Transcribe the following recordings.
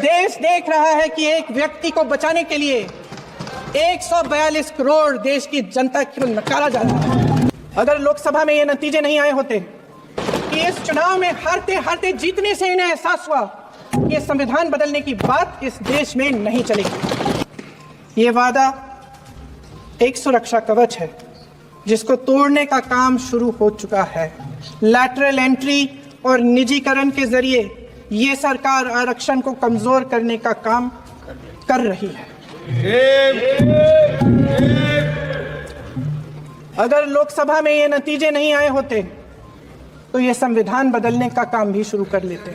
देश देख रहा है कि एक व्यक्ति को बचाने के लिए 142 करोड़ देश की जनता को नकारा जा रहा है। अगर लोकसभा में ये नतीजे नहीं आए होते कि इस चुनाव में हारते हारते जीतने से इन्हें एहसास हुआ कि संविधान बदलने की बात इस देश में नहीं चलेगी। ये वादा एक सुरक्षा कवच है जिसको तोड़ने का काम शुरू हो चुका है। लैटरल एंट्री और निजीकरण के जरिए ये सरकार आरक्षण को कमजोर करने का काम कर रही है। अगर लोकसभा में ये नतीजे नहीं आए होते तो ये संविधान बदलने का काम भी शुरू कर लेते।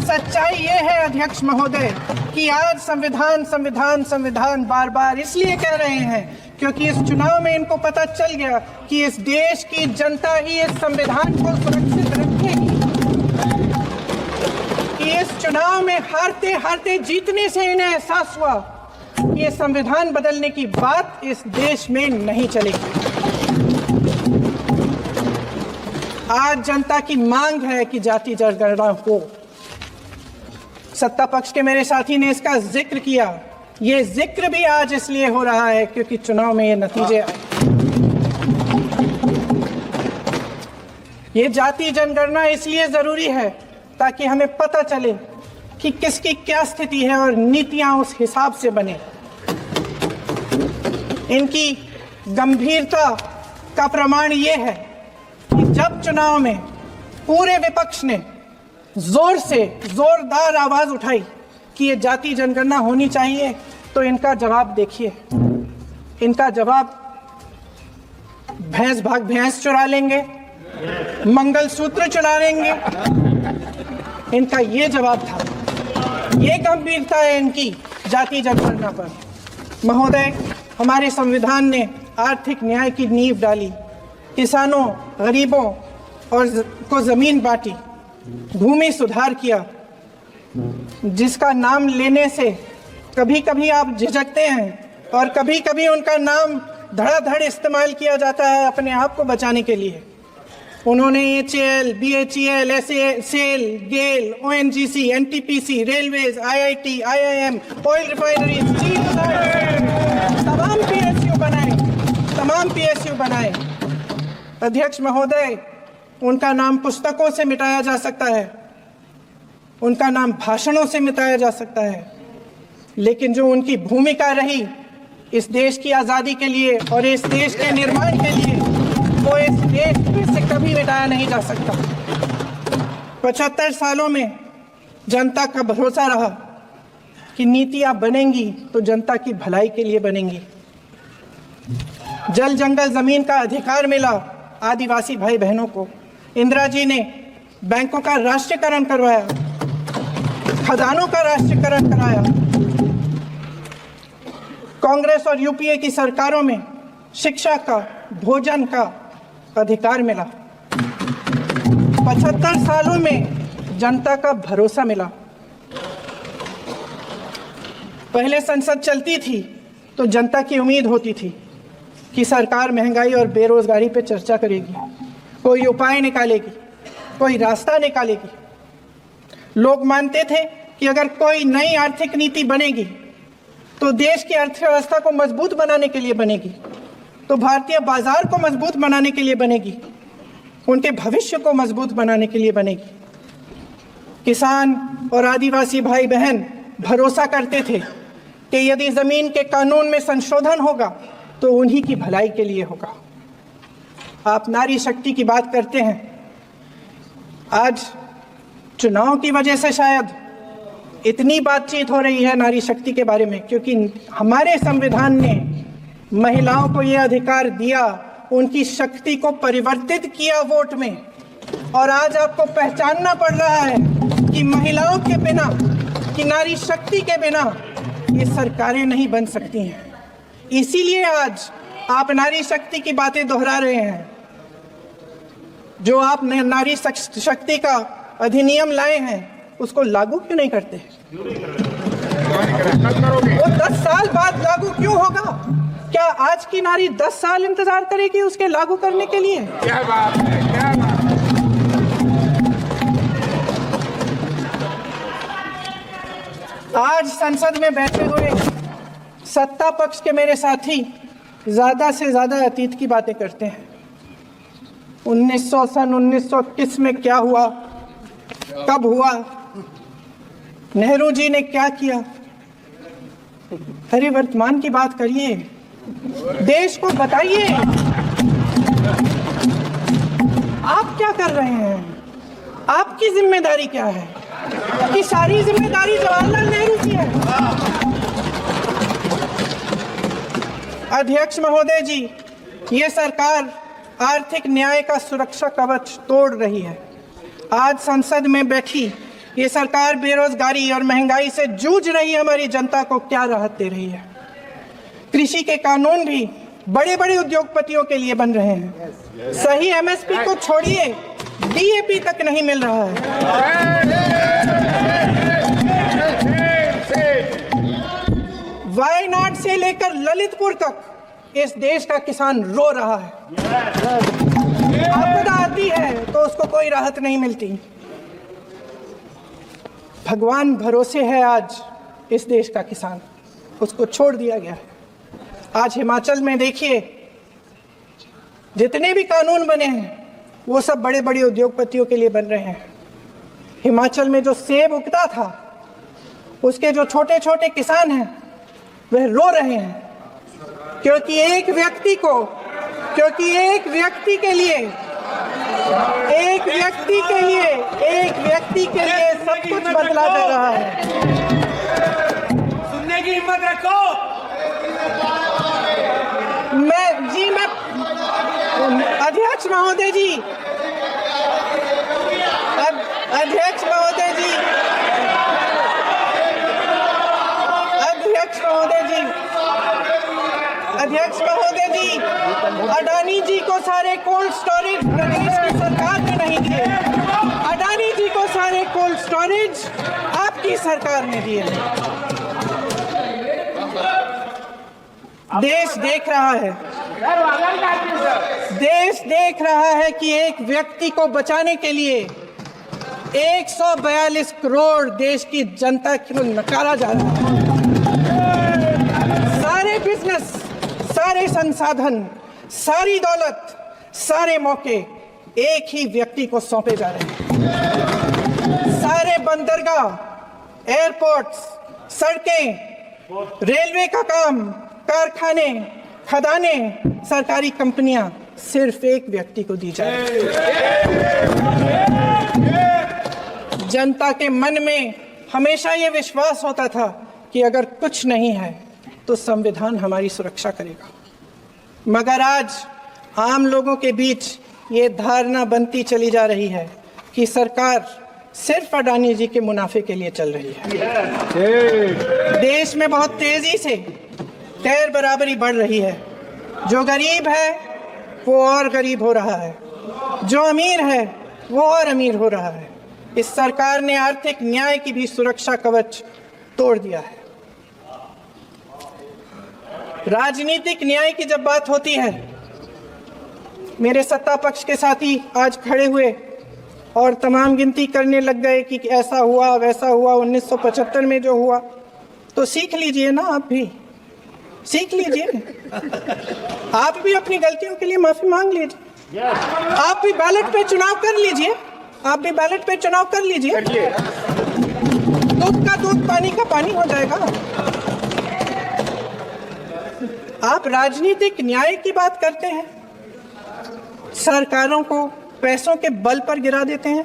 सच्चाई ये है अध्यक्ष महोदय कि आज संविधान बार बार इसलिए कह रहे हैं क्योंकि इस चुनाव में इनको पता चल गया कि इस देश की जनता ही इस संविधान को सुरक्षित रखेगी। कि इस चुनाव में हारते हारते जीतने से इन्हें एहसास हुआ कि ये संविधान बदलने की बात इस देश में नहीं चलेगी। आज जनता की मांग है कि जाति जनगणना हो। सत्ता पक्ष के मेरे साथी ने इसका जिक्र किया। ये जिक्र भी आज इसलिए हो रहा है क्योंकि चुनाव में ये नतीजे आए। ये जाति जनगणना इसलिए जरूरी है ताकि हमें पता चले कि किसकी क्या स्थिति है और नीतियां उस हिसाब से बने। इनकी गंभीरता का प्रमाण ये है कि जब चुनाव में पूरे विपक्ष ने जोरदार आवाज उठाई कि ये जाति जनगणना होनी चाहिए तो इनका जवाब देखिए। इनका जवाब भैंस भाग भैंस चुरा लेंगे, मंगलसूत्र चुरा लेंगे। इनका ये जवाब था। ये गंभीरता है इनकी जाति जनगणना पर। महोदय, हमारे संविधान ने आर्थिक न्याय की नींव डाली, किसानों गरीबों और को जमीन बांटी, भूमि सुधार किया, जिसका नाम लेने से कभी कभी आप झिझकते हैं और कभी कभी उनका नाम धड़ाधड़ इस्तेमाल किया जाता है अपने आप को बचाने के लिए। उन्होंने HAL, BHEL, SAL, GAIL, ONGC, NTPC, railways, IIT, IIM, oil refineries, तमाम PSU बनाए। अध्यक्ष महोदय, उनका नाम पुस्तकों से मिटाया जा सकता है, उनका नाम भाषणों से मिटाया जा सकता है, लेकिन जो उनकी भूमिका रही इस देश की आज़ादी के लिए और इस देश के निर्माण के लिए, वो इस देश से कभी मिटाया नहीं जा सकता। 75 सालों में जनता का भरोसा रहा कि नीतियां बनेंगी तो जनता की भलाई के लिए बनेंगी। जल जंगल जमीन का अधिकार मिला आदिवासी भाई बहनों को। इंदिरा जी ने बैंकों का राष्ट्रीयकरण करवाया, खदानों का राष्ट्रीयकरण कराया। कांग्रेस और यूपीए की सरकारों में शिक्षा का, भोजन का अधिकार मिला। 75 सालों में जनता का भरोसा मिला। पहले संसद चलती थी तो जनता की उम्मीद होती थी कि सरकार महंगाई और बेरोजगारी पर चर्चा करेगी, कोई उपाय निकालेगी, कोई रास्ता निकालेगी। लोग मानते थे कि अगर कोई नई आर्थिक नीति बनेगी तो देश की अर्थव्यवस्था को मजबूत बनाने के लिए बनेगी, तो भारतीय बाजार को मजबूत बनाने के लिए बनेगी, उनके भविष्य को मजबूत बनाने के लिए बनेगी। किसान और आदिवासी भाई बहन भरोसा करते थे कि यदि जमीन के कानून में संशोधन होगा तो उन्हीं की भलाई के लिए होगा। आप नारी शक्ति की बात करते हैं। आज चुनाव की वजह से शायद इतनी बातचीत हो रही है नारी शक्ति के बारे में, क्योंकि हमारे संविधान ने महिलाओं को यह अधिकार दिया, उनकी शक्ति को परिवर्तित किया वोट में। और आज आपको पहचानना पड़ रहा है कि महिलाओं के बिना, कि नारी शक्ति के बिना ये सरकारें नहीं बन सकती हैं। इसीलिए आज आप नारी शक्ति की बातें दोहरा रहे हैं। जो आप नारी शक्ति का अधिनियम लाए हैं उसको लागू क्यों नहीं करते? वो 10 साल बाद लागू क्यों होगा? क्या आज की नारी 10 साल इंतजार करेगी उसके लागू करने के लिए? क्या बात है, क्या बात है। आज संसद में बैठे हुए सत्ता पक्ष के मेरे साथी ज्यादा से ज्यादा अतीत की बातें करते हैं। 1921 में क्या हुआ, कब हुआ, नेहरू जी ने क्या किया। अरे वर्तमान की बात करिए, देश को बताइए आप क्या कर रहे हैं, आपकी जिम्मेदारी क्या है। कि सारी जिम्मेदारी जवाहरलाल नेहरू की है। अध्यक्ष महोदय जी, ये सरकार आर्थिक न्याय का सुरक्षा कवच तोड़ रही है। आज संसद में बैठी ये सरकार बेरोजगारी और महंगाई से जूझ रही हमारी जनता को क्या राहत दे रही है। कृषि के कानून भी बड़े बड़े उद्योगपतियों के लिए बन रहे हैं। सही एमएसपी को छोड़िए, डीएपी तक नहीं मिल रहा है। वायनाड से लेकर ललितपुर तक इस देश का किसान रो रहा है। आपदा आती है तो उसको कोई राहत नहीं मिलती। भगवान भरोसे है आज इस देश का किसान, उसको छोड़ दिया गया है। आज हिमाचल में देखिए, जितने भी कानून बने हैं वो सब बड़े बड़े उद्योगपतियों के लिए बन रहे हैं। हिमाचल में जो सेब उगता था, उसके जो छोटे छोटे किसान हैं वह रो रहे हैं, क्योंकि एक व्यक्ति के लिए सब कुछ बदला जा रहा है। सुनने की हिम्मत रखो। मैं अध्यक्ष महोदय जी, अध्यक्ष महोदय जी, अडानी जी को सारे कोल्ड स्टोरेज प्रदेश की सरकार ने नहीं दिए। अडानी जी को सारे कोल्ड स्टोरेज आपकी सरकार ने दिए। देश देख रहा है कि एक व्यक्ति को बचाने के लिए 142 करोड़ देश की जनता को नकारा जा रहा है। सारे बिजनेस, सारे संसाधन, सारी दौलत, सारे मौके एक ही व्यक्ति को सौंपे जा रहे हैं। सारे बंदरगाह, एयरपोर्ट्स, सड़कें, रेलवे का काम, कारखाने, खदाने, सरकारी कंपनियां सिर्फ एक व्यक्ति को दी जाए। जनता के मन में हमेशा ये विश्वास होता था कि अगर कुछ नहीं है तो संविधान हमारी सुरक्षा करेगा, मगर आज आम लोगों के बीच ये धारणा बनती चली जा रही है कि सरकार सिर्फ अडानी जी के मुनाफे के लिए चल रही है। देश में बहुत तेजी से गैर बराबरी बढ़ रही है। जो गरीब है वो और गरीब हो रहा है, जो अमीर है वो और अमीर हो रहा है। इस सरकार ने आर्थिक न्याय की भी सुरक्षा कवच तोड़ दिया है। राजनीतिक न्याय की जब बात होती है, मेरे सत्ता पक्ष के साथी आज खड़े हुए और तमाम गिनती करने लग गए कि ऐसा हुआ वैसा हुआ 1975 में जो हुआ, तो सीख लीजिए ना, आप भी सीख लीजिए। आप भी अपनी गलतियों के लिए माफी मांग लीजिए। आप भी बैलेट पे चुनाव कर लीजिए। दूध का दूध, पानी का पानी हो जाएगा। आप राजनीतिक न्याय की बात करते हैं, सरकारों को पैसों के बल पर गिरा देते हैं।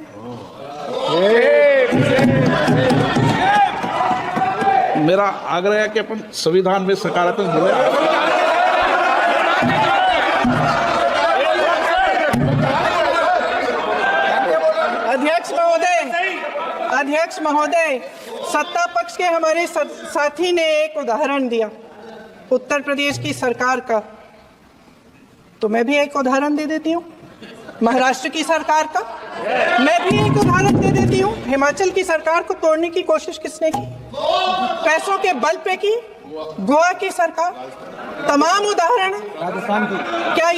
मेरा आग्रह है कि अपन संविधान में सकारात्मक बोले। अध्यक्ष महोदय, सत्ता पक्ष के हमारे साथी ने एक उदाहरण दिया उत्तर प्रदेश की सरकार का, तो मैं भी एक उदाहरण दे देती हूँ। महाराष्ट्र की सरकार का मैं भी एक उदाहरण दे देती हूँ। हिमाचल की सरकार को तोड़ने की कोशिश किसने की? पैसों के बल पे की। गोवा की सरकार, तमाम उदाहरण। राजस्थान की क्या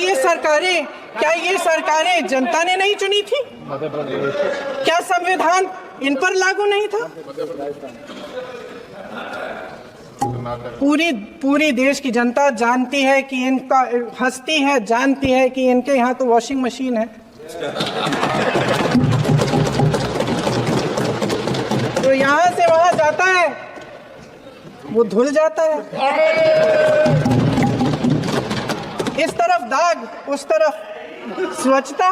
ये सरकारें जनता ने नहीं चुनी थी? क्या संविधान इन पर लागू नहीं था? पूरी देश की जनता जानती है कि इनका हंसती है, जानती है कि इनके यहाँ तो वॉशिंग मशीन है। तो यहाँ से वहां जाता है, वो धुल जाता है। इस तरफ दाग, उस तरफ स्वच्छता।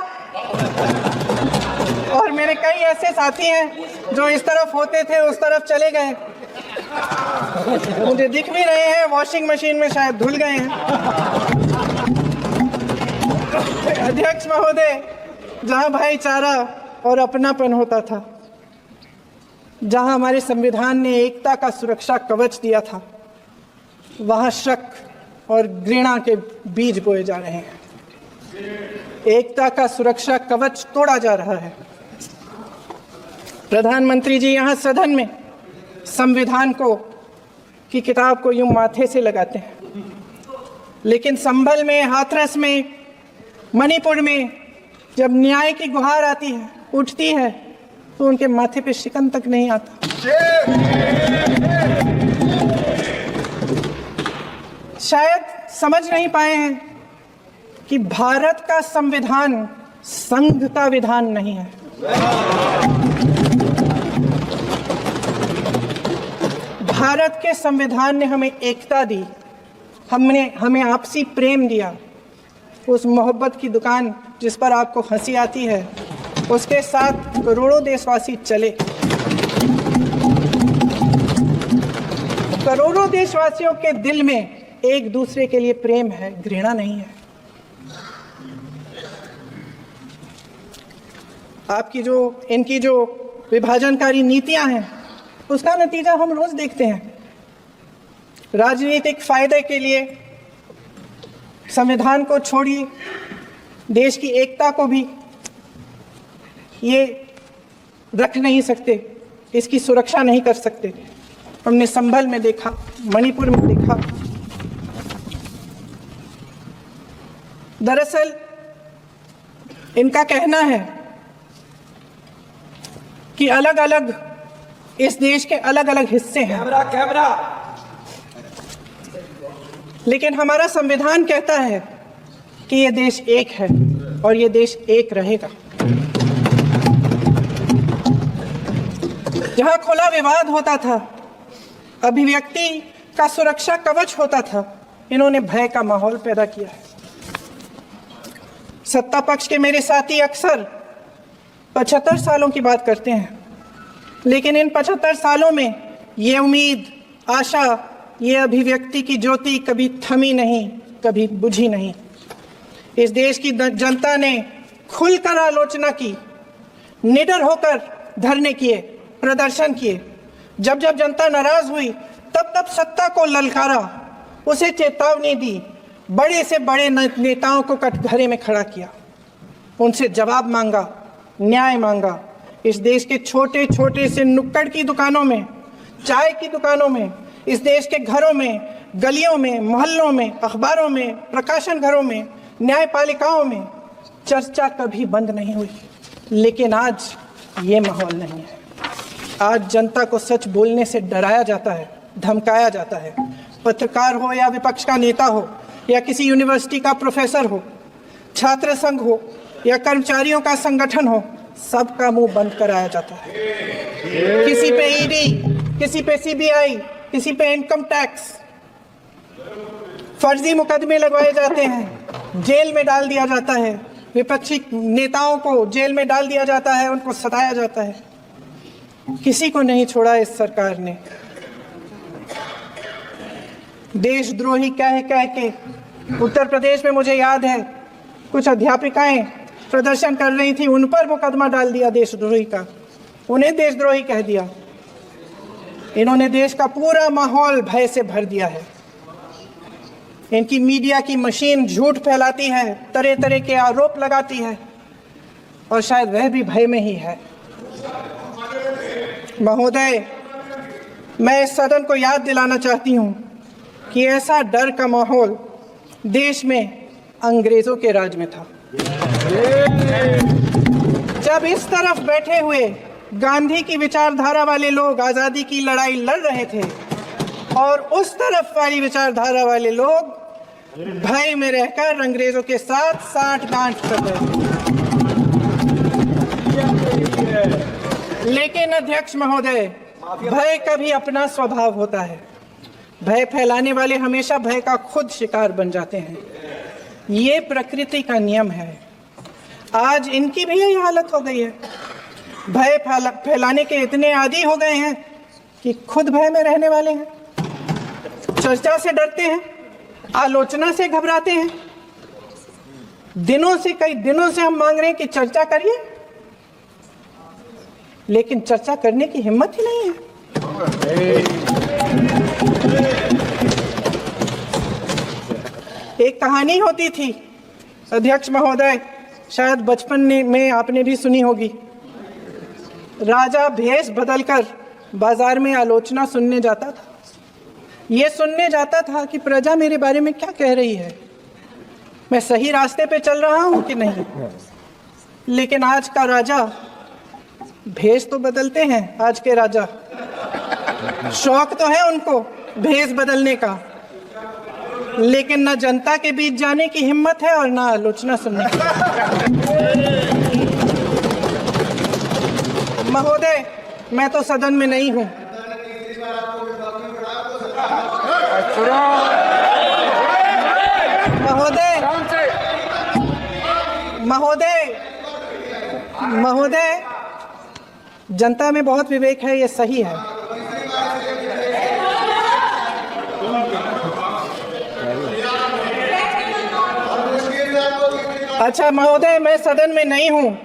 और मेरे कई ऐसे साथी हैं जो इस तरफ होते थे उस तरफ चले गए, मुझे दिख भी रहे हैं, वॉशिंग मशीन में शायद धुल गए हैं। अध्यक्ष महोदय, जहां भाईचारा और अपनापन होता था, जहां हमारे संविधान ने एकता का सुरक्षा कवच दिया था, वहां शक और घृणा के बीज बोए जा रहे हैं। एकता का सुरक्षा कवच तोड़ा जा रहा है। प्रधानमंत्री जी यहाँ सदन में संविधान की किताब को यूं माथे से लगाते हैं, लेकिन संभल में, हाथरस में, मणिपुर में जब न्याय की गुहार आती है, उठती है, तो उनके माथे पे शिकन तक नहीं आता। शायद समझ नहीं पाए हैं कि भारत का संविधान संघ का विधान नहीं है। भारत के संविधान ने हमें एकता दी, हमें आपसी प्रेम दिया। उस मोहब्बत की दुकान जिस पर आपको हंसी आती है, उसके साथ करोड़ों देशवासी चले। करोड़ों देशवासियों के दिल में एक दूसरे के लिए प्रेम है, घृणा नहीं है। इनकी जो विभाजनकारी नीतियां हैं, उसका नतीजा हम रोज देखते हैं। राजनीतिक फायदे के लिए संविधान को छोड़िए, देश की एकता को भी ये रख नहीं सकते, इसकी सुरक्षा नहीं कर सकते। हमने संभल में देखा, मणिपुर में देखा। दरअसल इनका कहना है कि अलग अलग इस देश के अलग अलग हिस्से हैं, लेकिन हमारा संविधान कहता है कि ये देश एक है और ये देश एक रहेगा। जहां खुला विवाद होता था, अभिव्यक्ति का सुरक्षा कवच होता था, इन्होंने भय का माहौल पैदा किया है। सत्ता पक्ष के मेरे साथी अक्सर 75 सालों की बात करते हैं, लेकिन इन 75 सालों में ये उम्मीद, आशा, ये अभिव्यक्ति की ज्योति कभी थमी नहीं, कभी बुझी नहीं। इस देश की जनता ने खुलकर आलोचना की, निडर होकर धरने किए, प्रदर्शन किए। जब जब जनता नाराज हुई, तब तब सत्ता को ललकारा, उसे चेतावनी दी, बड़े से बड़े नेताओं को कटघरे में खड़ा किया, उनसे जवाब मांगा, न्याय मांगा। इस देश के छोटे छोटे से नुक्कड़ की दुकानों में, चाय की दुकानों में, इस देश के घरों में, गलियों में, मोहल्लों में, अखबारों में, प्रकाशन घरों में, न्यायपालिकाओं में चर्चा कभी बंद नहीं हुई। लेकिन आज ये माहौल नहीं है। आज जनता को सच बोलने से डराया जाता है, धमकाया जाता है। पत्रकार हो या विपक्ष का नेता हो या किसी यूनिवर्सिटी का प्रोफेसर हो, छात्र संघ हो या कर्मचारियों का संगठन हो, सबका मुंह बंद कराया जाता है। किसी पे ईडी, किसी पे सीबीआई, किसी पे इनकम टैक्स, फर्जी मुकदमे लगवाए जाते हैं, जेल में डाल दिया जाता है, विपक्षी नेताओं को जेल में डाल दिया जाता है, उनको सताया जाता है। किसी को नहीं छोड़ा इस सरकार ने। देशद्रोही कह के उत्तर प्रदेश में मुझे याद है कुछ अध्यापिकाएं प्रदर्शन कर रही थी, उन पर मुकदमा डाल दिया देशद्रोही का, उन्हें देशद्रोही कह दिया। इन्होंने देश का पूरा माहौल भय से भर दिया है। इनकी मीडिया की मशीन झूठ फैलाती है, तरह तरह के आरोप लगाती है, और शायद वह भी भय में ही है। महोदय, मैं इस सदन को याद दिलाना चाहती हूँ कि ऐसा डर का माहौल देश में अंग्रेजों के राज में था। जब इस तरफ बैठे हुए गांधी की विचारधारा वाले लोग आज़ादी की लड़ाई लड़ रहे थे, और उस तरफ वाली विचारधारा वाले लोग भय में रहकर अंग्रेजों के साथ साठगांठ कर रहे थे। लेकिन अध्यक्ष महोदय, भय का भी अपना स्वभाव होता है। भय फैलाने वाले हमेशा भय का खुद शिकार बन जाते हैं। ये प्रकृति का नियम है। आज इनकी भी यही हालत हो गई है। भय फैलाने के इतने आदी हो गए हैं कि खुद भय में रहने वाले हैं, चर्चा से डरते हैं, आलोचना से घबराते हैं। कई दिनों से हम मांग रहे हैं कि चर्चा करिए, लेकिन चर्चा करने की हिम्मत ही नहीं है। एक कहानी होती थी अध्यक्ष महोदय, शायद बचपन में आपने भी सुनी होगी। राजा भेष बदलकर बाजार में आलोचना सुनने जाता था। ये सुनने जाता था कि प्रजा मेरे बारे में क्या कह रही है, मैं सही रास्ते पे चल रहा हूं कि नहीं। लेकिन आज का राजा, भेष तो बदलते हैं आज के राजा, शौक तो है उनको भेष बदलने का, लेकिन न जनता के बीच जाने की हिम्मत है और न आलोचना सुनने की। महोदय, मैं तो सदन में नहीं हूं। महोदय, जनता में बहुत विवेक है, ये सही है। अच्छा महोदय, मैं सदन में नहीं हूँ,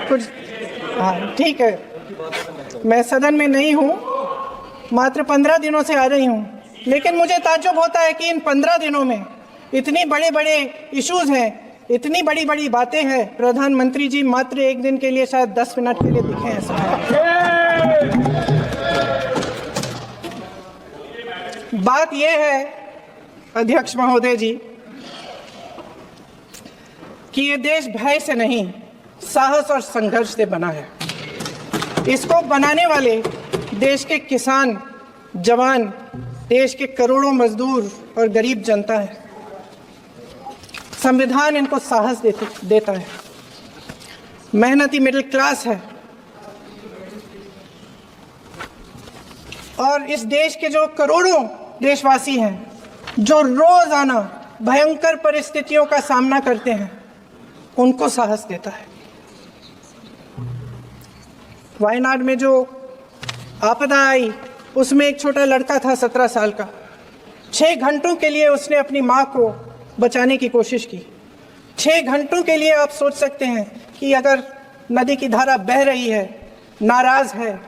कुछ हाँ ठीक है, मैं सदन में नहीं हूँ, मात्र 15 दिनों से आ रही हूँ। लेकिन मुझे ताज्जुब होता है कि इन 15 दिनों में इतनी बड़े इश्यूज हैं, इतनी बड़ी बातें हैं। प्रधानमंत्री जी मात्र एक दिन के लिए, शायद 10 मिनट के लिए दिखे हैं। बात यह है अध्यक्ष महोदय जी कि ये देश भय से नहीं, साहस और संघर्ष से बना है। इसको बनाने वाले देश के किसान, जवान, देश के करोड़ों मजदूर और गरीब जनता है। संविधान इनको साहस देता है। मेहनती मिडिल क्लास है। और इस देश के जो करोड़ों देशवासी हैं, जो रोजाना भयंकर परिस्थितियों का सामना करते हैं, उनको साहस देता है। वायनाड में जो आपदा आई, उसमें एक छोटा लड़का था 17 साल का। 6 घंटों के लिए उसने अपनी माँ को बचाने की कोशिश की। 6 घंटों के लिए आप सोच सकते हैं कि अगर नदी की धारा बह रही है, नाराज है,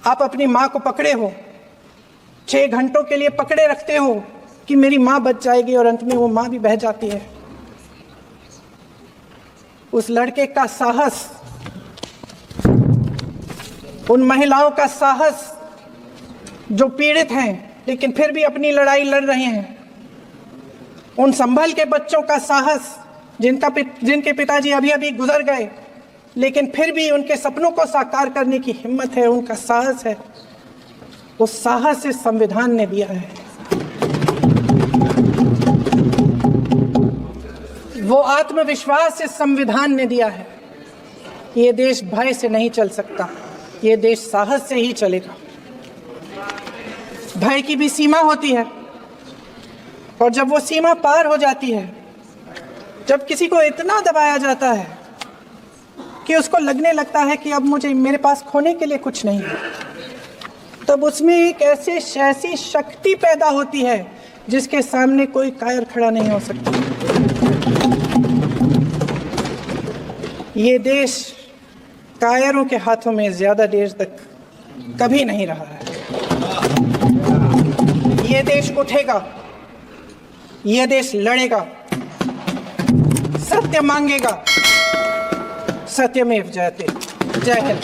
आप अपनी माँ को पकड़े हो, 6 घंटों के लिए पकड़े रखते हो कि मेरी माँ बच जाएगी, और अंत में वो माँ भी बह जाती है। उस लड़के का साहस, उन महिलाओं का साहस जो पीड़ित हैं लेकिन फिर भी अपनी लड़ाई लड़ रहे हैं, उन संभल के बच्चों का साहस जिनके पिताजी अभी गुजर गए, लेकिन फिर भी उनके सपनों को साकार करने की हिम्मत है, उनका साहस है। उस साहस से संविधान ने दिया है। वो आत्मविश्वास से संविधान ने दिया है। ये देश भय से नहीं चल सकता, ये देश साहस से ही चलेगा। भय की भी सीमा होती है, और जब वो सीमा पार हो जाती है, जब किसी को इतना दबाया जाता है कि उसको लगने लगता है कि अब मेरे पास खोने के लिए कुछ नहीं है, तब उसमें एक ऐसी शक्ति पैदा होती है जिसके सामने कोई कायर खड़ा नहीं हो सकता। ये देश कायरों के हाथों में ज्यादा देर तक कभी नहीं रहा है। ये देश उठेगा, ये देश लड़ेगा, सत्य मांगेगा, सत्यमेव जयते। जय हिंद।